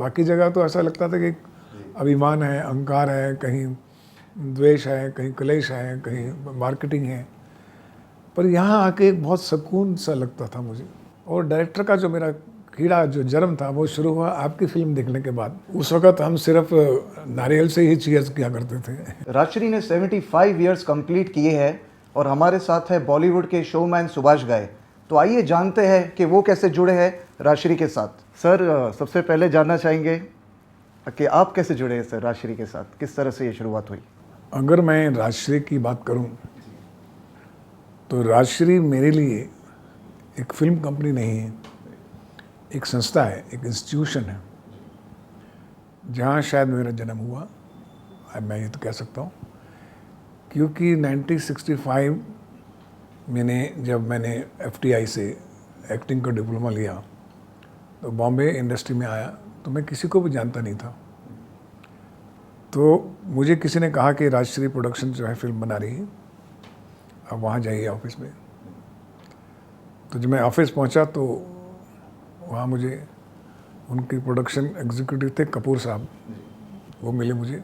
बाकी जगह तो ऐसा लगता था कि अभिमान है, अहंकार है, कहीं द्वेष है, कहीं क्लेश है, कहीं मार्केटिंग है। पर यहाँ आके एक बहुत सुकून सा लगता था मुझे। और डायरेक्टर का जो मेरा कीड़ा जो जन्म था वो शुरू हुआ आपकी फिल्म देखने के बाद। उस वक्त हम सिर्फ नारियल से ही चीयर्स किया करते थे। राजश्री ने 75 ईयर्स कंप्लीट किए हैं और हमारे साथ है बॉलीवुड के शोमैन सुभाष घई। तो आइए जानते हैं कि वो कैसे जुड़े हैं राजश्री के साथ। सर, सबसे पहले जानना चाहेंगे कि आप कैसे जुड़े हैं सर राजश्री के साथ, किस तरह से ये शुरुआत हुई? अगर मैं राजश्री की बात करूं तो राजश्री मेरे लिए एक फिल्म कंपनी नहीं है, एक संस्था है, एक इंस्टीट्यूशन है जहाँ शायद मेरा जन्म हुआ, मैं ये तो कह सकता हूँ। क्योंकि 1965 जब मैंने FTI से एक्टिंग का डिप्लोमा लिया तो बॉम्बे इंडस्ट्री में आया तो मैं किसी को भी जानता नहीं था। तो मुझे किसी ने कहा कि राजश्री प्रोडक्शन जो है फिल्म बना रही है, अब वहाँ जाइए ऑफिस में। तो जब मैं ऑफिस पहुँचा तो वहाँ मुझे उनकी प्रोडक्शन एग्जीक्यूटिव थे कपूर साहब, वो मिले मुझे।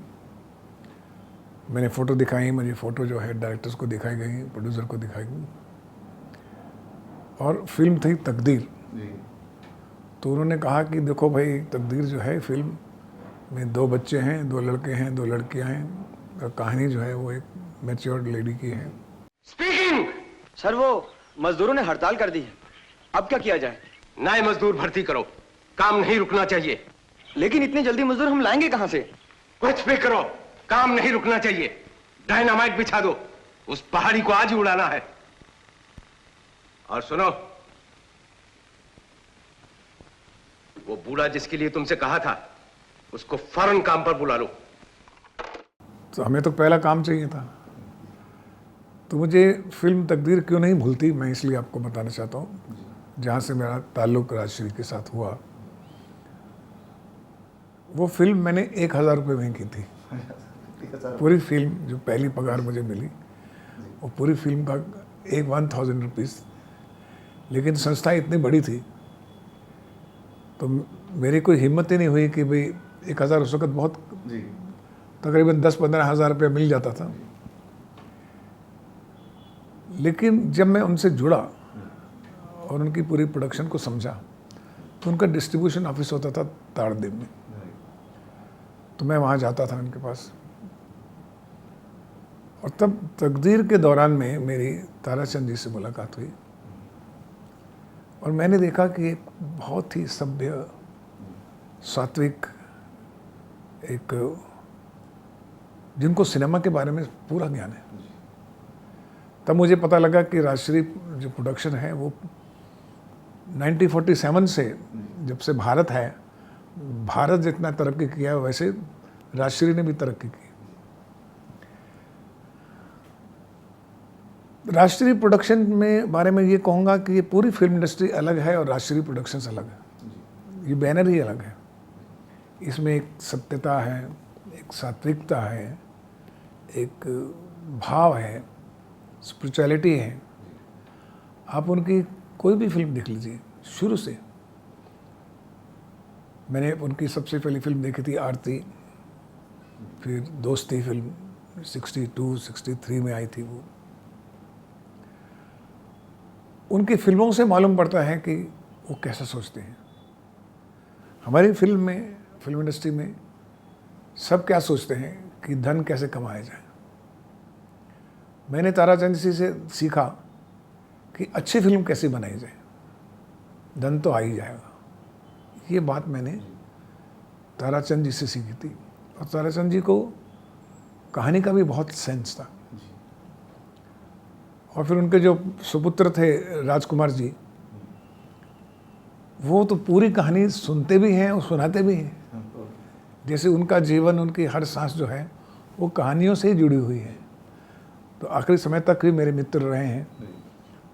मैंने फ़ोटो दिखाई, मुझे फ़ोटो जो है डायरेक्टर्स को दिखाई गई, प्रोड्यूसर को दिखाई गई, और फिल्म थी तकदीर। तो उन्होंने कहा कि देखो भाई, तकदीर जो है फिल्म में 2 बच्चे हैं, 2 लड़के हैं, 2 लड़कियां हैं, और कहानी जो है वो एक मैच्योर्ड लेडी की है। स्पीकिंग। सर, वो मजदूरों ने हड़ताल कर दी है, अब क्या किया जाए? नए मजदूर भर्ती करो, काम नहीं रुकना चाहिए। लेकिन इतनी जल्दी मजदूर हम लाएंगे कहां से? कुछ भी करो, काम नहीं रुकना चाहिए। डायनामाइट बिछा दो, उस पहाड़ी को आज ही उड़ाना है। और सुनो, वो बूढ़ा जिसके लिए तुमसे कहा था उसको फौरन काम पर बुला लो। तो हमें तो पहला काम चाहिए था। तो मुझे फिल्म तकदीर क्यों नहीं भूलती, मैं इसलिए आपको बताना चाहता हूँ, जहाँ से मेरा ताल्लुक़ राजश्री के साथ हुआ। वो फिल्म मैंने 1000 रुपये में की थी। पूरी फिल्म जो पहली पगार मुझे मिली वो पूरी फिल्म का 1000 रुपीज़। लेकिन संस्था इतनी बड़ी थी तो मेरी कोई हिम्मत ही नहीं हुई कि भाई 1000 उस वक्त बहुत, तकरीबन 10-15 हज़ार रुपये मिल जाता था। लेकिन जब मैं उनसे जुड़ा और उनकी पूरी प्रोडक्शन को समझा तो उनका डिस्ट्रीब्यूशन ऑफिस होता था ताड़देव में, तो मैं वहाँ जाता था उनके पास। और तब तकदीर के दौरान में मेरी ताराचंद जी से मुलाकात हुई और मैंने देखा कि एक बहुत ही सभ्य, सात्विक, एक जिनको सिनेमा के बारे में पूरा ज्ञान है। तब मुझे पता लगा कि राजश्री जो प्रोडक्शन है वो 1947 से जब से भारत है, भारत जितना तरक्की किया वैसे राजश्री ने भी तरक्की की। राजश्री प्रोडक्शन में बारे में ये कहूँगा कि ये पूरी फिल्म इंडस्ट्री अलग है और राजश्री प्रोडक्शंस अलग है। ये बैनर ही अलग है। इसमें एक सत्यता है, एक सात्विकता है, एक भाव है, स्पिरिचुअलिटी है। आप उनकी कोई भी फिल्म देख लीजिए शुरू से। मैंने उनकी सबसे पहली फिल्म देखी थी आरती, फिर दोस्ती फिल्म 62-63 में आई थी वो। उनकी फिल्मों से मालूम पड़ता है कि वो कैसा सोचते हैं। हमारी फिल्म में, फिल्म इंडस्ट्री में सब क्या सोचते हैं कि धन कैसे कमाया जाए। मैंने ताराचंद जी से सीखा कि अच्छी फिल्म कैसे बनाई जाए, धन तो आ ही जाएगा। ये बात मैंने ताराचंद जी से सीखी थी। और ताराचंद जी को कहानी का भी बहुत सेंस था। और फिर उनके जो सुपुत्र थे राजकुमार जी, वो तो पूरी कहानी सुनते भी हैं और सुनाते भी हैं। जैसे उनका जीवन, उनकी हर सांस जो है वो कहानियों से ही जुड़ी हुई है। तो आखिरी समय तक भी मेरे मित्र रहे हैं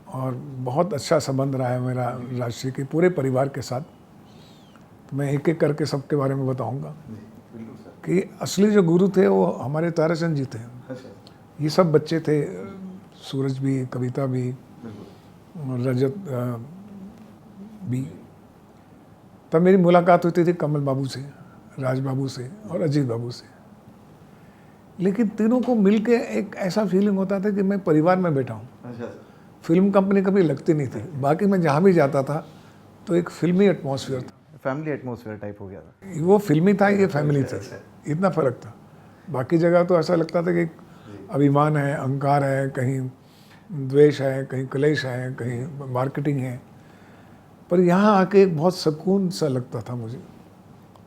और बहुत अच्छा संबंध रहा है मेरा राजश्री के पूरे परिवार के साथ। तो मैं एक एक करके सबके बारे में बताऊंगा कि असली जो गुरु थे वो हमारे ताराचंद जी थे। ये सब बच्चे थे, सूरज भी, कविता भी, रजत भी। तब मेरी मुलाकात होती थी कमल बाबू से, राज बाबू से और अजीत बाबू से। लेकिन तीनों को मिलके एक ऐसा फीलिंग होता था कि मैं परिवार में बैठा हूँ। अच्छा फिल्म कंपनी कभी लगती नहीं थी। बाकी मैं जहाँ भी जाता था तो एक फिल्मी एटमॉस्फेयर था। फैमिली एटमॉस्फेयर टाइप हो गया था। वो फिल्मी था, ये फैमिली था, इतना फ़र्क था। बाकी जगह तो ऐसा लगता था कि एक अभिमान है, अहंकार है, कहीं द्वेष है, कहीं क्लेश है, कहीं मार्केटिंग है। पर यहाँ आके एक बहुत सुकून सा लगता था मुझे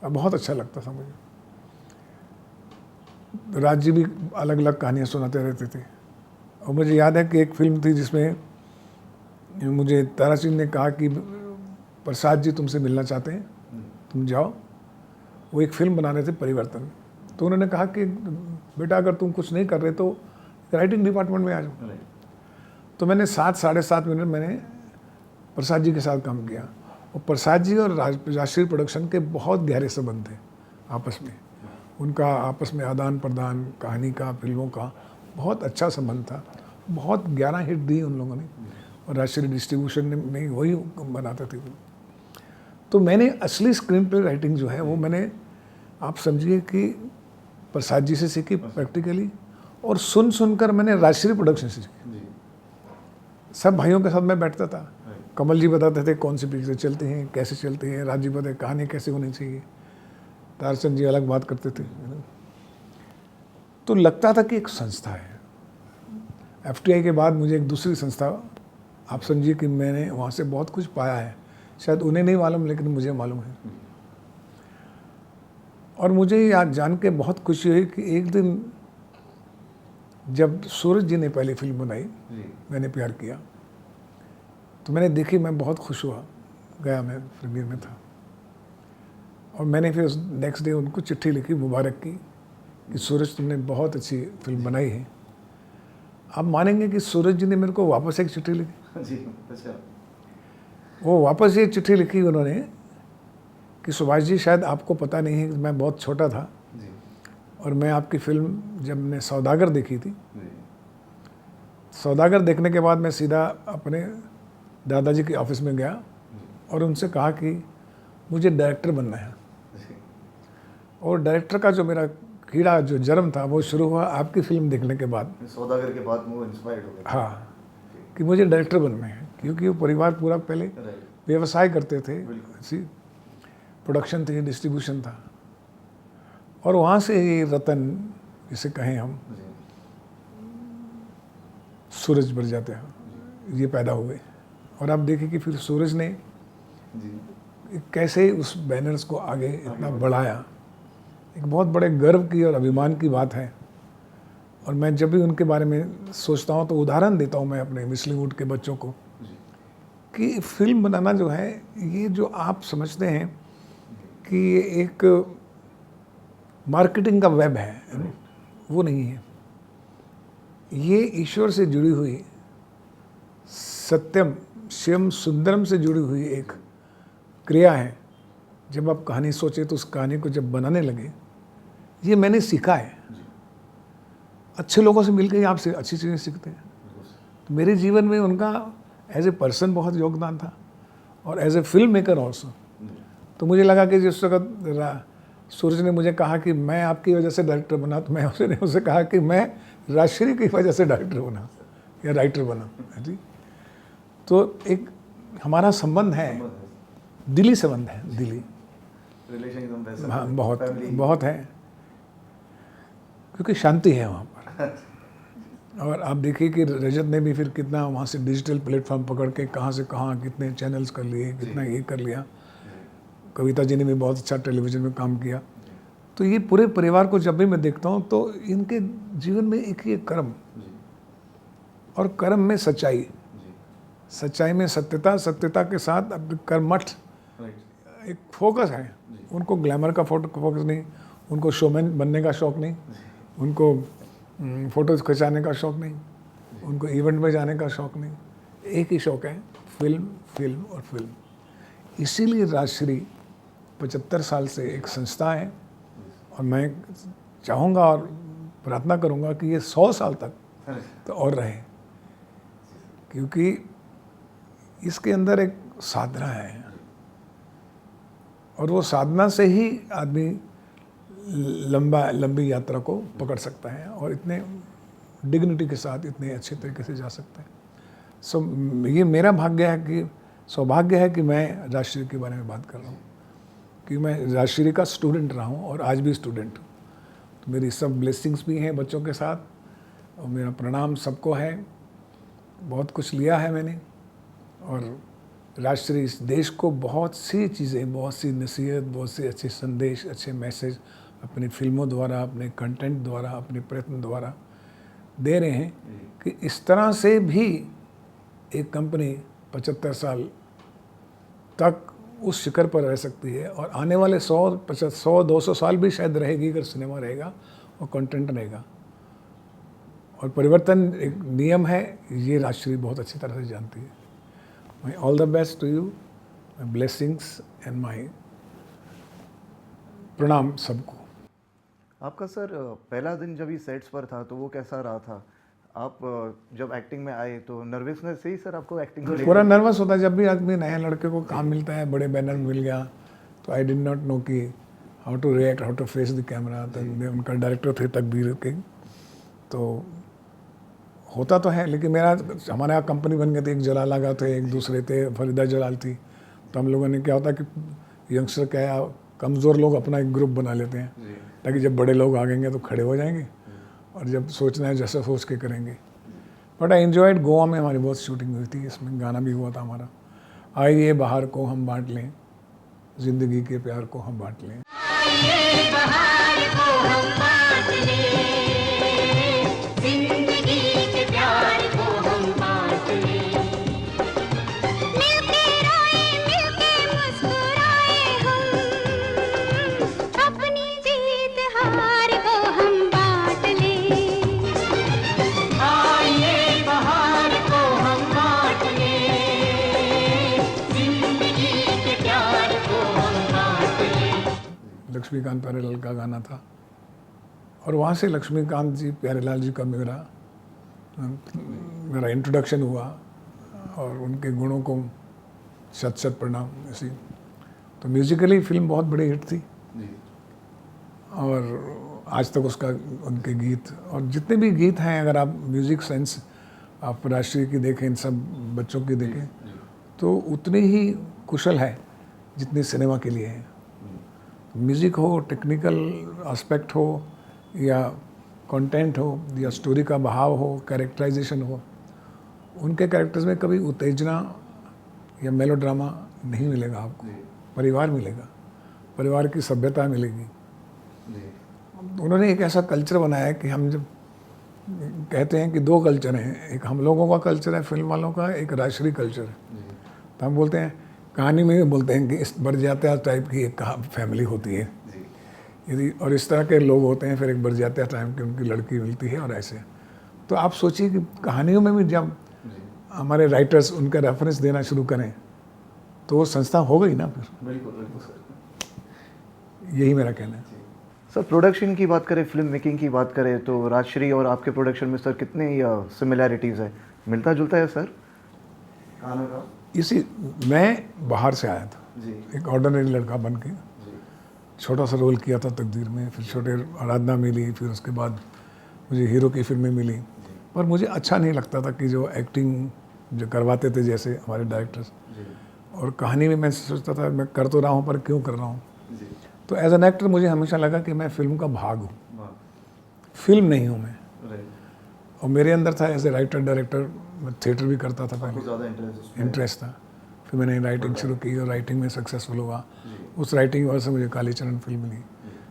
और बहुत अच्छा लगता था मुझे। राज जी भी अलग अलग कहानियाँ सुनाते रहते थे। और मुझे याद है कि एक फिल्म थी जिसमें मुझे तारा सिंह ने कहा कि प्रसाद जी तुमसे मिलना चाहते हैं, तुम जाओ। वो एक फिल्म बना रहे थे परिवर्तन। तो उन्होंने कहा कि बेटा अगर तुम कुछ नहीं कर रहे तो राइटिंग डिपार्टमेंट में आ जाओ। तो मैंने 7-7.5 मिनट मैंने प्रसाद जी के साथ काम किया। और प्रसाद जी और राजश्री प्रोडक्शन के बहुत गहरे संबंध थे आपस में। उनका आपस में आदान प्रदान, कहानी का, फिल्मों का बहुत अच्छा संबंध था। बहुत 11 हिट दी उन लोगों ने और राजश्री डिस्ट्रीब्यूशन में वही बनाते थे। तो मैंने असली स्क्रीन प्ले राइटिंग जो है वो मैंने, आप समझिए कि प्रसाद जी से सीखी प्रैक्टिकली, और सुनकर मैंने राजश्री प्रोडक्शन से सीखी। सब भाइयों के साथ मैं बैठता था। कमल जी बताते थे कौन सी पिक्चर चलती हैं, कैसे चलती हैं। राज जी बताते कहानी कैसे होनी चाहिए। तारचंद जी अलग बात करते थे। तो लगता था कि एक संस्था है। FTI के बाद मुझे एक दूसरी संस्था, आप समझिए कि मैंने वहाँ से बहुत कुछ पाया है। शायद उन्हें नहीं मालूम लेकिन मुझे मालूम है। और मुझे याद जान के बहुत खुशी हुई कि एक दिन जब सूरज जी ने पहली फिल्म बनाई मैंने प्यार किया, तो मैंने देखी, मैं बहुत खुश हुआ। गया, मैं प्रीमियर में था। और मैंने फिर नेक्स्ट डे उनको चिट्ठी लिखी मुबारक की कि सूरज तुमने बहुत अच्छी फिल्म बनाई है। आप मानेंगे कि सूरज जी ने मेरे को वापस एक चिट्ठी लिखी। जी, अच्छा। वो वापस ये चिट्ठी लिखी उन्होंने कि सुभाष जी शायद आपको पता नहीं है कि मैं बहुत छोटा था जी, और मैं आपकी फिल्म जब मैंने सौदागर देखी थी, जी, सौदागर देखने के बाद मैं सीधा अपने दादाजी के ऑफिस में गया और उनसे कहा कि मुझे डायरेक्टर बनना है। जी, और डायरेक्टर का जो मेरा कीड़ा जो जन्म था वो शुरू हुआ आपकी फिल्म देखने के बाद। सौदागर के बाद वो इंस्पायर्ड हो गए। हाँ, कि मुझे डायरेक्टर बनना है, क्योंकि वो परिवार पूरा पहले राइट, व्यवसाय करते थे, बिल्कुल। ऐसी प्रोडक्शन थी, डिस्ट्रीब्यूशन था। और वहाँ से ये रतन, जिसे कहें हम, जी, सूरज बढ़ जाते हैं, ये पैदा हुए। और आप देखिए कि फिर सूरज ने जी, कैसे उस बैनर्स को आगे इतना बढ़ाया। एक बहुत बड़े गर्व की और अभिमान की बात है। और मैं जब भी उनके बारे में सोचता हूँ तो उदाहरण देता हूँ मैं अपने मिसलीवुड के बच्चों को जी, कि फिल्म बनाना जो है, ये जो आप समझते हैं कि ये एक मार्केटिंग का वेब है, वो नहीं है। ये ईश्वर से जुड़ी हुई, सत्यम शिवम सुंदरम से जुड़ी हुई एक क्रिया है। जब आप कहानी सोचे तो उस कहानी को जब बनाने लगे, ये मैंने सीखा है। अच्छे लोगों से मिलकर ही आप अच्छी चीज़ें सीखते हैं। तो मेरे जीवन में उनका एज ए पर्सन बहुत योगदान था और as a film maker also. तो मुझे लगा कि जिस वक्त सूरज ने मुझे कहा कि मैं आपकी वजह से डायरेक्टर बना, तो मैं उसे कहा कि मैं राजश्री की वजह से डायरेक्टर बना या राइटर बना। जी, तो एक हमारा संबंध है, दिली संबंध है, दिली। रिलेशन एकदम वैसा। हाँ, बहुत Family। बहुत है, क्योंकि शांति है वहाँ पर। और आप देखिए कि रजत ने भी फिर कितना वहाँ से डिजिटल प्लेटफॉर्म पकड़ के कहाँ से कहाँ कितने चैनल्स कर लिए, कितना ये कर लिया। कविता जी ने भी बहुत अच्छा टेलीविज़न में काम किया। तो ये पूरे परिवार को जब भी मैं देखता हूँ तो इनके जीवन में एक ही कर्म, और कर्म में सच्चाई, सच्चाई में सत्यता, सत्यता के साथ अब कर्मठ एक फोकस है। उनको ग्लैमर का फोकस नहीं, उनको शोमैन बनने का शौक़ नहीं, उनको फ़ोटोज़ खिंचाने का शौक़ नहीं, उनको इवेंट में जाने का शौक़ नहीं। एक ही शौक़ है, फिल्म, फिल्म और फिल्म। इसीलिए राजश्री 75 साल से एक संस्था है और मैं चाहूँगा और प्रार्थना करूँगा कि ये 100 साल तक तो और रहे, क्योंकि इसके अंदर एक साधना है। और वो साधना से ही आदमी लंबी यात्रा को पकड़ सकता है और इतने डिग्निटी के साथ इतने अच्छे तरीके से जा सकता है। सो ये मेरा सौभाग्य है कि मैं राजश्री के बारे में बात कर रहा हूँ, कि मैं राजश्री का स्टूडेंट रहा हूँ और आज भी स्टूडेंट हूँ। तो मेरी सब ब्लेसिंग्स भी हैं बच्चों के साथ और मेरा प्रणाम सबको है। बहुत कुछ लिया है मैंने और राजश्री इस देश को बहुत सी चीज़ें, बहुत सी नसीहत, बहुत से अच्छे संदेश, अच्छे मैसेज अपनी फिल्मों द्वारा, अपने कंटेंट द्वारा, अपने प्रयत्न द्वारा दे रहे हैं कि इस तरह से भी एक कंपनी 75 साल तक उस शिखर पर रह सकती है और आने वाले 100-200 साल भी शायद रहेगी अगर सिनेमा रहेगा और कंटेंट रहेगा। और परिवर्तन एक नियम है, ये राजश्री बहुत अच्छी तरह से जानती है। My all the best to you, my blessings and my प्रणाम सबको। आपका सर पहला दिन जब ये सेट्स पर था तो वो कैसा रहा था? आप जब एक्टिंग में आए तो नर्वसनेस से ही सर आपको एक्टिंग को पूरा नर्वस होता है जब भी आदमी नए लड़के को काम मिलता है, बड़े बैनर मिल गया तो आई डिड नॉट नो कि how to react, how to face the camera. तो उनका डायरेक्टर थे तकबीर के, तो होता तो है, लेकिन हमारे यहाँ कंपनी बन गई थी, एक जलाल आगा थे, एक दूसरे थे, फरीदा जलाल थी। तो हम लोगों ने क्या होता कि यंगस्टर क्या है, कमज़ोर लोग अपना एक ग्रुप बना लेते हैं ताकि जब बड़े लोग आएंगे तो खड़े हो जाएंगे और जब सोचना है जैसा सोच के करेंगे। But I enjoyed. गोवा में हमारी बहुत शूटिंग हुई थी, इसमें गाना भी हुआ था हमारा, आइए बाहर को हम बांट लें, ज़िंदगी के प्यार को हम बांट लें। लक्ष्मीकांत प्यारेलाल का गाना था और वहाँ से लक्ष्मीकांत जी प्यारेलाल जी का मेरा इंट्रोडक्शन हुआ और उनके गुणों को शत प्रणाम ऐसी। तो म्यूजिकली फिल्म बहुत बड़ी हिट थी और आज तक उनके गीत और जितने भी गीत हैं, अगर आप म्यूज़िक सेंस आप राजश्री की देखें, इन सब बच्चों की देखें तो उतनी ही कुशल है जितनी सिनेमा के लिए है। म्यूज़िक हो, टेक्निकल एस्पेक्ट हो या कंटेंट हो या स्टोरी का बहाव हो, कैरेक्टराइजेशन हो, उनके कैरेक्टर्स में कभी उत्तेजना या मेलोड्रामा नहीं मिलेगा आपको। परिवार मिलेगा, परिवार की सभ्यता मिलेगी। उन्होंने एक ऐसा कल्चर बनाया है कि हम जब कहते हैं कि दो कल्चर हैं, एक हम लोगों का कल्चर है फिल्म वालों का, एक राजश्री कल्चर है। तो हम बोलते हैं, कहानी में भी बोलते हैं कि इस बरजात्या टाइप की एक फैमिली होती है यदि, और इस तरह के लोग होते हैं, फिर एक बरजात्या टाइप की उनकी लड़की मिलती है और ऐसे। तो आप सोचिए कि कहानियों में भी जब हमारे राइटर्स उनका रेफरेंस देना शुरू करें तो वो संस्था हो गई ना फिर। बिल्कुल सर, यही मेरा कहना है। सर प्रोडक्शन की बात करें, फिल्म मेकिंग की बात करें तो राजश्री और आपके प्रोडक्शन में सर कितने सिमिलैरिटीज़ है, मिलता जुलता है सर? इसी मैं बाहर से आया था जी। एक ऑर्डिनरी लड़का बन के छोटा सा रोल किया था तकदीर में, फिर छोटे आराधना मिली, फिर उसके बाद मुझे हीरो की फिल्में मिली। पर मुझे अच्छा नहीं लगता था कि जो एक्टिंग जो करवाते थे जैसे हमारे डायरेक्टर्स, और कहानी में मैं सोचता था मैं कर तो रहा हूँ पर क्यों कर रहा हूँ। तो एज एन एक्टर मुझे हमेशा लगा कि मैं फिल्म का भाग हूँ, फिल्म नहीं हूँ मैं। और मेरे अंदर था एज ए राइटर डायरेक्टर, मैं थिएटर भी करता था पहले, ज़्यादा इंटरेस्ट था। फिर मैंने राइटिंग शुरू की और राइटिंग में सक्सेसफुल हुआ। उस राइटिंग की वजह से मुझे कालीचरण फिल्म मिली।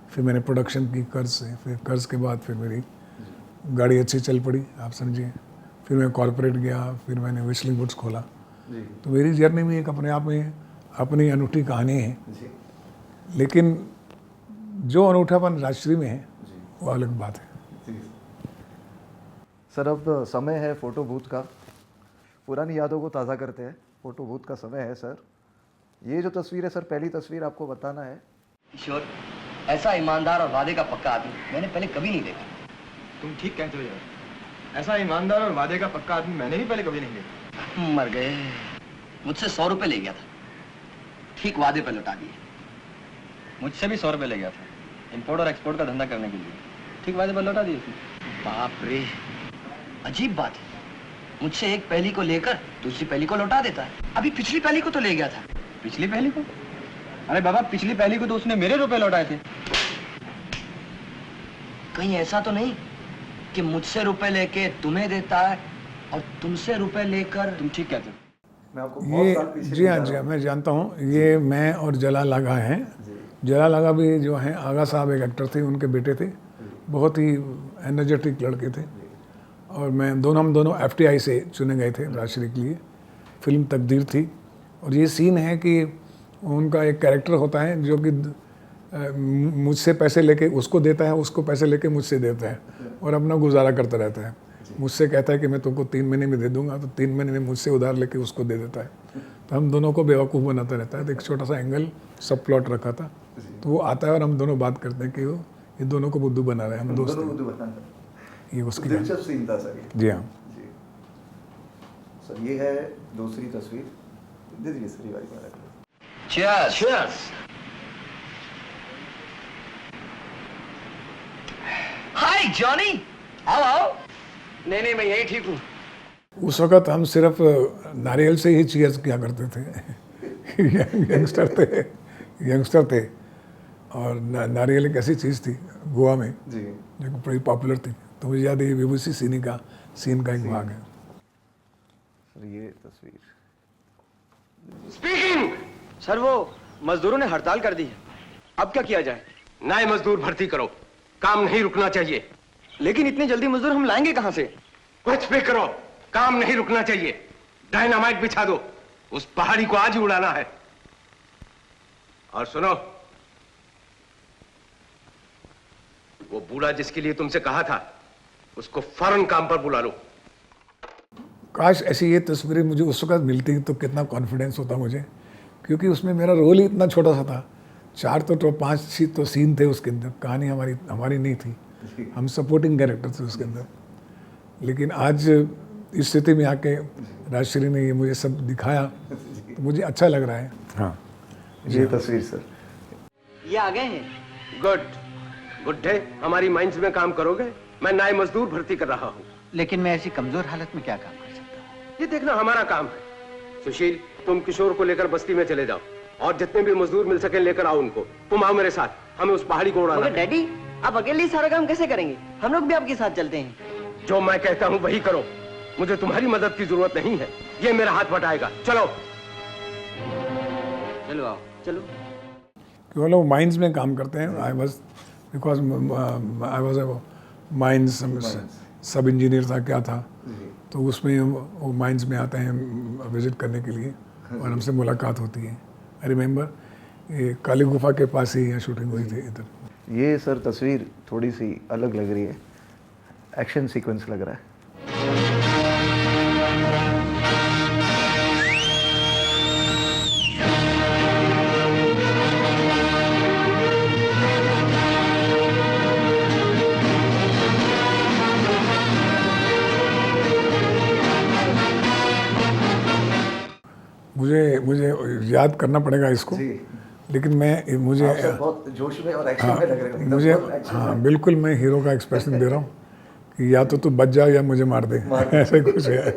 फिर मैंने प्रोडक्शन की कर्ज से, फिर कर्ज के बाद फिर मेरी गाड़ी अच्छी चल पड़ी, आप समझिए। फिर मैं कॉर्पोरेट गया, फिर मैंने विस्लिंग वुड्स खोला। तो मेरी जर्नी में एक अपने आप में अपनी अनूठी कहानी है, लेकिन जो अनूठापन राजश्री में है वो अलग बात है। सर अब समय है फोटो बूथ का, पुरानी यादों को ताज़ा करते हैं। फोटो बूथ का समय है सर। ये जो तस्वीर है सर, पहली तस्वीर आपको बताना है। किशोर, ऐसा ईमानदार और वादे का पक्का आदमी मैंने पहले कभी नहीं देखा। तुम ठीक कहते हो यार, ऐसा ईमानदार और वादे का पक्का आदमी मैंने भी पहले कभी नहीं देखा। मर गए। मुझसे 100 रुपए ले गया था, ठीक वादे पे लौटा दिए। मुझसे भी 100 रुपए ले गया था, इंपोर्ट और एक्सपोर्ट का धंधा करने के लिए। ठीक वादे पर लौटा दिए उसने। बाप रे, अजीब बात है। मुझसे एक पहली को लेकर दूसरी पहली को लौटा देता है। अभी पिछली पहली को तो ले गया था। पिछली पहली को? अरे बाबा, पिछली पहली को तो उसने मेरे रुपए लौटाए थे। कहीं ऐसा तो नहीं कि मुझसे रुपए लेके तुम्हें देता है और तुमसे रुपए लेकर? तुम ठीक कहते हो। मैं आपको बहुत साल ये पीछे जी हाँ जी हाँ, मैं जानता हूँ। ये मैं और जलाल आगा हैं। जलाल आगा भी जो हैं, आगा साहब एक एक्टर थे, उनके बेटे थे, बहुत ही एनर्जेटिक लड़के थे। और मैं हम दोनों FTI से चुने गए थे राजश्री के लिए। फिल्म तकदीर थी। और ये सीन है कि उनका एक कैरेक्टर होता है जो कि मुझसे पैसे लेके उसको देता है, उसको पैसे लेके मुझसे देता है और अपना गुजारा करता रहता है। मुझसे कहता है कि मैं तुमको 3 महीने में दे दूंगा, तो 3 महीने में मुझसे उधार लेके उसको दे देता है। तो हम दोनों को बेवकूफ़ बनाता रहता है। तो एक छोटा सा एंगल सब प्लॉट रखा था, तो वो आता है और हम दोनों बात करते हैं कि वो ये दोनों को बुद्धू बना रहे हैं, हम दोस्त हैं। ये उसकी दिलचस्प सीन था सर ये। जी हाँ। जी सर, ये है दूसरी तस्वीर। दे दीजिए सर, ये वाली बात। Cheers! Cheers! हाय जॉनी, आओ आओ। नहीं मैं यही ठीक हूँ। उस वक़्त हम सिर्फ नारियल से ही चीयर्स किया करते थे। यंगस्टर थे और नारियल एक ऐसी चीज़ थी गोवा में जी जो कि बड़ी पॉपुलर थी। तो मुझे याद है ये विभूषी सीन का एक भाग है। सर, ये तस्वीर। स्पीकिंग। सर, वो मजदूरों ने हड़ताल कर दी है। अब क्या किया जाए? नए मजदूर भर्ती करो, काम नहीं रुकना चाहिए। लेकिन इतनी जल्दी मजदूर हम लाएंगे कहां से? कुछ भी करो, काम नहीं रुकना चाहिए। डायनामाइट बिछा दो, उस पहाड़ी को आज ही उड़ाना है। और सुनो, वो बूढ़ा जिसके लिए तुमसे कहा था, उसको फौरन काम पर बुला लो। काश ऐसी ये तस्वीरें मुझे उस वक़्त मिलती तो कितना कॉन्फिडेंस होता मुझे, क्योंकि उसमें मेरा रोल ही इतना छोटा सा था। 4 तो 5 तो सीन थे उसके अंदर। कहानी हमारी नहीं थी, हम सपोर्टिंग कैरेक्टर थे उसके अंदर। लेकिन आज इस स्थिति में आके राजश्री ने ये मुझे सब दिखाया तो मुझे अच्छा लग रहा है। हाँ, ये तस्वीर सर। ये आ गए हैं। गुड। बुड्ढे, हमारी माइंस में काम करोगे? मैं नए मजदूर भर्ती कर रहा हूँ। लेकिन मैं ऐसी कमजोर हालत में क्या काम कर सकता हूँ? ये देखना हमारा काम है। सुशील, तुम किशोर को लेकर बस्ती में चले जाओ और जितने भी मजदूर मिल सके लेकर आओ उनको। तुम आओ मेरे साथ, हमें उस पहाड़ी को उड़ाना है। डैडी, आप अकेले ही सारा काम कैसे करेंगे? हम लोग भी आपके साथ चलते हैं। जो मैं कहता हूँ वही करो, मुझे तुम्हारी मदद की जरूरत नहीं है। ये मेरा हाथ बटाएगा। चलो चलो आओ। चलो। कि वो लोग माइंस में काम करते हैं। आई वॉज माइंस सब इंजीनियर था, क्या था, तो उसमें वो माइंस में आते हैं विजिट करने के लिए और हमसे मुलाकात होती है। आई रिमेंबर ये काली गुफा के पास ही यहाँ शूटिंग हुई थी इधर। ये सर तस्वीर थोड़ी सी अलग लग रही है, एक्शन सीक्वेंस लग रहा है। मुझे याद करना पड़ेगा इसको, लेकिन मुझे आप सर बहुत जोश में और एक्शन में लग रहे हो। मुझे हाँ बिल्कुल, मैं हीरो का एक्सप्रेशन दे रहा हूँ कि या तो तू बच जा या मुझे मार दे, ऐसे कुछ है।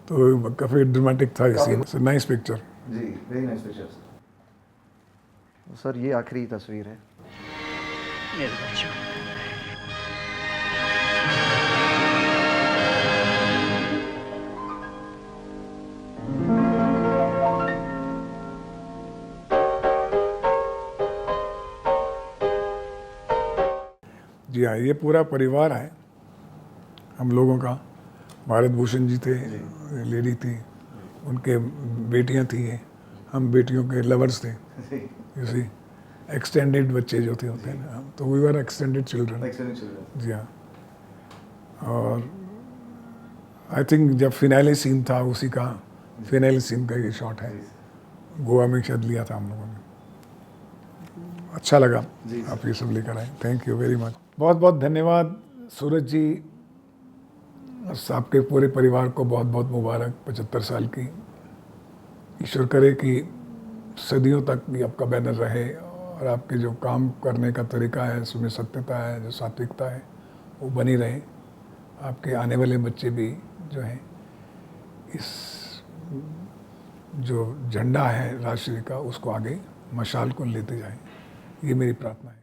तो काफ़ी ड्रामेटिक था ये सीन। Nice picture. जी, वेरी नाइस पिक्चर सर। ये आखिरी तस्वीर है। मेरे बच्चों, जी हाँ, ये पूरा परिवार है हम लोगों का। भारत भूषण जी थे, लेडी थी, उनके बेटियां थी, हम बेटियों के लवर्स थे। इसी एक्सटेंडेड बच्चे जो थे होते हैं ना, तो वी वर एक्सटेंडेड चिल्ड्रन। जी हाँ। और आई थिंक जब फिनाले सीन था, उसी का फिनाले सीन का ये शॉट है। गोवा में शायद लिया था हम लोगों ने। अच्छा लगा आप ये सब लेकर आए। Thank you very much. बहुत बहुत धन्यवाद सूरज जी, आपके पूरे परिवार को बहुत बहुत मुबारक 75 साल की। ईश्वर करे कि सदियों तक ये आपका बैनर रहे और आपके जो काम करने का तरीका है, उसमें सत्यता है, जो सात्विकता है, वो बनी रहे। आपके आने वाले बच्चे भी जो हैं इस जो झंडा है राष्ट्रीय का, उसको आगे मशाल को लेते जाएं। ये मेरी प्रार्थना है।